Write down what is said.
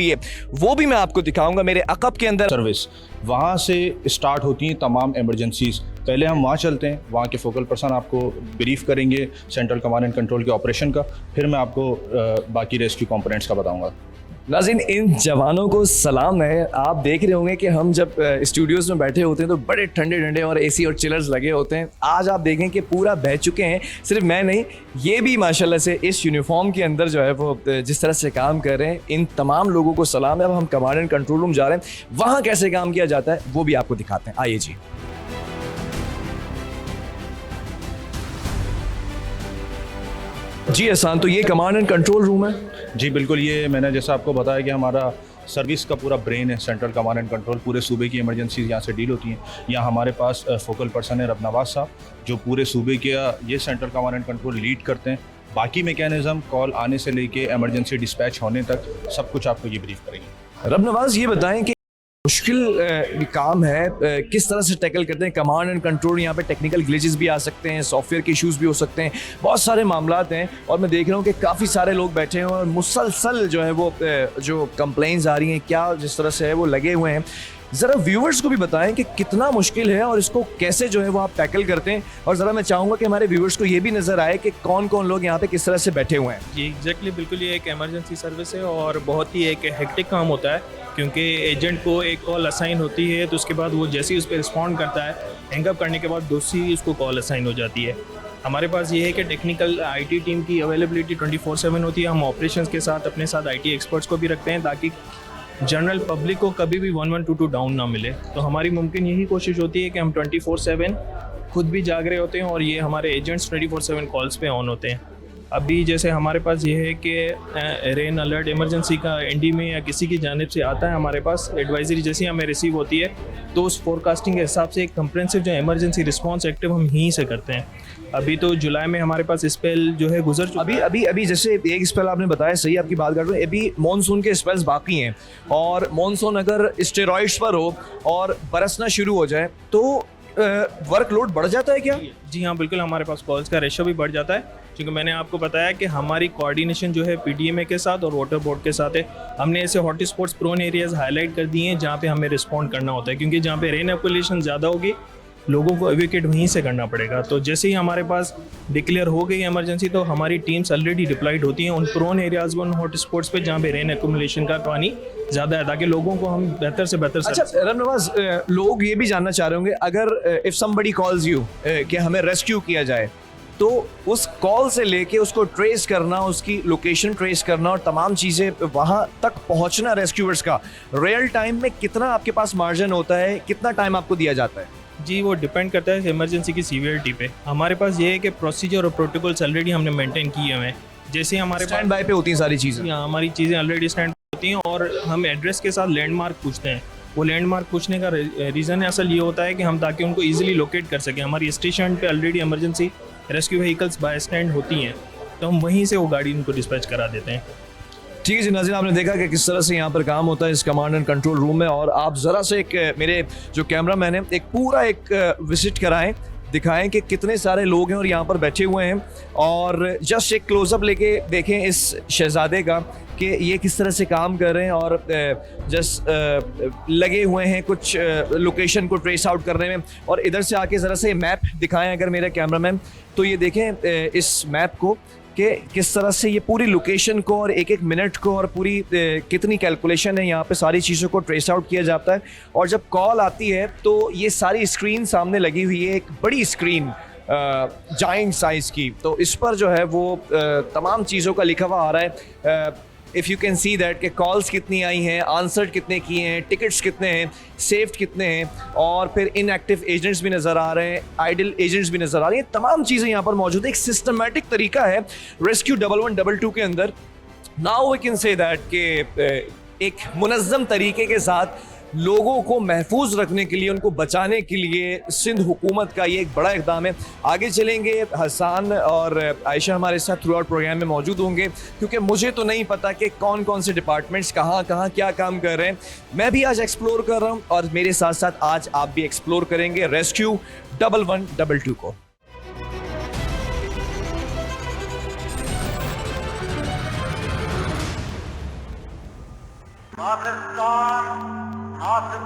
लिए, वो भी मैं आपको दिखाऊंगा मेरे अकब के अंदर। सर्विस वहाँ से स्टार्ट होती हैं तमाम इमरजेंसीज। पहले हम वहाँ चलते हैं, वहाँ के फोकल पर्सन आपको ब्रीफ करेंगे सेंट्रल कमांड एंड कंट्रोल के ऑपरेशन का, फिर मैं आपको बाकी रेस्क्यू कंपोनेंट्स का बताऊंगा। नाज़रीन, इन जवानों को सलाम है। आप देख रहे होंगे कि हम जब स्टूडियोज़ में बैठे होते हैं तो बड़े ठंडे ठंडे और एसी और चिलर्स लगे होते हैं। आज आप देखें कि पूरा बह चुके हैं। सिर्फ मैं नहीं, ये भी माशाल्लाह से इस यूनिफॉर्म के अंदर जो है वो जिस तरह से काम कर रहे हैं, इन तमाम लोगों को सलाम है। अब हम कमांड एंड कंट्रोल रूम जा रहे हैं, वहाँ कैसे काम किया जाता है वो भी आपको दिखाते हैं। आइए जी। जी एहसान, तो ये कमांड एंड कंट्रोल रूम है। जी बिल्कुल, ये मैंने जैसा आपको बताया कि हमारा सर्विस का पूरा ब्रेन है सेंट्रल कमांड एंड कंट्रोल। पूरे सूबे की इमरजेंसीज यहाँ से डील होती हैं। यहाँ हमारे पास फोकल पर्सन है रब नवाज साहब, जो पूरे सूबे के ये central command and control lead करते हैं। बाकी मैकेनिज्म कॉल आने से लेके इमरजेंसी डिस्पैच होने तक सब कुछ आपको ये ब्रीफ करेंगे। रब नवाज, ये बताएं कि मुश्किल काम है, किस तरह से टैकल करते हैं कमांड एंड कंट्रोल? यहाँ पे टेक्निकल ग्लिचेस भी आ सकते हैं, सॉफ्टवेयर के इश्यूज भी हो सकते हैं, बहुत सारे मामलात हैं। और मैं देख रहा हूँ कि काफ़ी सारे लोग बैठे हैं और मुसलसल जो है वो जो कंप्लेंट्स आ रही हैं, क्या जिस तरह से है वो लगे हुए हैं। ज़रा व्यूवर्स को भी बताएं कि कितना मुश्किल है और इसको कैसे जो है वो आप टैकल करते हैं। और ज़रा मैं चाहूँगा कि हमारे व्यूवर्स को ये भी नज़र आए कि कौन कौन लोग यहाँ पे किस तरह से बैठे हुए हैं। जी एग्जैक्टली, बिल्कुल ये एक इमरजेंसी सर्विस है और बहुत ही एक हेक्टिक काम होता है, क्योंकि एजेंट को एक कॉल असाइन होती है तो उसके बाद वो जैसे ही उस पर रिस्पॉन्ड करता है, हैंगअप करने के बाद दूसरी उसको कॉल असाइन हो जाती है। हमारे पास ये है कि टेक्निकल आईटी टीम की अवेलेबिलिटी 24/7 होती है। हम ऑपरेशंस के साथ अपने साथ आईटी एक्सपर्ट्स को भी रखते हैं ताकि जनरल पब्लिक को कभी भी 1122 डाउन ना मिले। तो हमारी मुमकिन यही कोशिश होती है कि हम 24/7 खुद भी जाग रहे होते हैं और ये हमारे एजेंट्स 24/7 कॉल्स पे ऑन होते हैं। अभी जैसे हमारे पास ये है कि रेन अलर्ट इमरजेंसी का एनडी में या किसी की जानिब से आता है, हमारे पास एडवाइजरी जैसी हमें रिसीव होती है तो उस फोरकास्टिंग के हिसाब से एक कंप्रेहेंसिव जो इमरजेंसी रिस्पांस एक्टिव हम यहीं से करते हैं। अभी तो जुलाई में हमारे पास स्पेल जो है गुजर चुका है। अभी जैसे एक स्पेल आपने बताया, सही आपकी बात कर रहे हैं, अभी मॉनसून के स्पेल्स बाकी हैं और मॉनसून अगर स्टेरॉइड्स पर हो और बरसना शुरू हो जाए तो वर्कलोड बढ़ जाता है क्या? जी हाँ बिल्कुल, हमारे पास कॉल्स का रेशो भी बढ़ जाता है, क्योंकि मैंने आपको बताया कि हमारी कोऑर्डिनेशन जो है पीडीएमए के साथ और वाटर बोर्ड के साथ है। हमने ऐसे hot spots prone areas highlight कर दिए हैं जहाँ पे हमें रिस्पॉन्ड करना होता है, क्योंकि जहाँ पे रेन एक्युमुलेशन ज़्यादा होगी लोगों को एविकेट वहीं से करना पड़ेगा। तो जैसे ही हमारे पास डिक्लेयर हो गई इमरजेंसी तो हमारी टीम्स ऑलरेडी डिप्लॉयड होती हैं उन प्रोन एरियाज में, उन हॉट स्पॉट्स पे जहाँ पे रेन एक्युमुलेशन का पानी ज़्यादा है, ताकि लोगों को हम बेहतर से बेहतर। अच्छा रब नवाज, लोग ये भी जानना चाह रहे होंगे, अगर इफ समबडी कॉल्स यू कि हमें रेस्क्यू किया जाए, तो उस कॉल से लेके उसको ट्रेस करना, उसकी लोकेशन ट्रेस करना और तमाम चीज़ें वहाँ तक पहुँचना रेस्क्यूअर्स का रियल टाइम में कितना आपके पास मार्जिन होता है, कितना टाइम आपको दिया जाता है? जी वो डिपेंड करता है इमरजेंसी की सीवियरिटी पे। हमारे पास ये है कि प्रोसीजर और प्रोटोकॉल्स ऑलरेडी हमने मेंटेन किए हुए हैं। जैसे हमारे स्टैंड बाय पे होती हैं सारी चीज़ें। हमारी चीज़ें ऑलरेडी स्टैंड होती हैं और हम एड्रेस के साथ लैंडमार्क पूछते हैं। वो लैंडमार्क पूछने का रीज़न असल ये होता है कि हम ताकि उनको ईजिली लोकेट कर सकें। हमारी स्टेशन पे already emergency rescue vehicles by stand होती हैं, तो हम वहीं से वो गाड़ी उनको डिस्पैच करा देते हैं। ठीक है जी नाज़रीन, आपने देखा कि किस तरह से यहाँ पर काम होता है इस कमांड एंड कंट्रोल रूम में। और आप ज़रा से एक मेरे जो कैमरा मैन है एक पूरा एक विजिट कराएं, दिखाएं कि कितने सारे लोग हैं और यहाँ पर बैठे हुए हैं, और जस्ट एक क्लोजअप लेके देखें इस शहजादे का कि ये किस तरह से काम कर रहे हैं और जस्ट लगे हुए हैं कुछ लोकेशन को ट्रेस आउट करने में। और इधर से आके ज़रा से मैप दिखाएं अगर मेरे कैमरामैन, तो ये देखें इस मैप को कि किस तरह से ये पूरी लोकेशन को और एक एक मिनट को और पूरी कितनी कैलकुलेशन है, यहाँ पे सारी चीज़ों को ट्रेस आउट किया जाता है। और जब कॉल आती है तो ये सारी स्क्रीन सामने लगी हुई है, एक बड़ी स्क्रीन जाइंट साइज़ की, तो इस पर जो है वो तमाम चीज़ों का लिखा हुआ आ रहा है। If you can see that कि कॉल्स कितनी आई हैं, आंसर्ड कितने किए हैं, टिकट्स कितने हैं, सेव्ड कितने हैं, और फिर इनएक्टिव एजेंट्स भी नज़र आ रहे हैं, आइडल एजेंट्स भी नज़र आ रही हैं। तमाम चीज़ें यहाँ पर मौजूद है। एक सिस्टमेटिक तरीका है रेस्क्यू 1112 के अंदर। Now we can say that कि एक मुनज़्ज़म तरीके के साथ लोगों को महफूज रखने के लिए, उनको बचाने के लिए सिंध हुकूमत का ये एक बड़ा इक़दाम है। आगे चलेंगे, हसन और आयशा हमारे साथ थ्रू आउट प्रोग्राम में मौजूद होंगे, क्योंकि मुझे तो नहीं पता कि कौन कौन से डिपार्टमेंट्स कहाँ कहाँ क्या काम कर रहे हैं। मैं भी आज एक्सप्लोर कर रहा हूँ और मेरे साथ साथ आज आप भी एक्सप्लोर करेंगे रेस्क्यू 1112 को। हाथ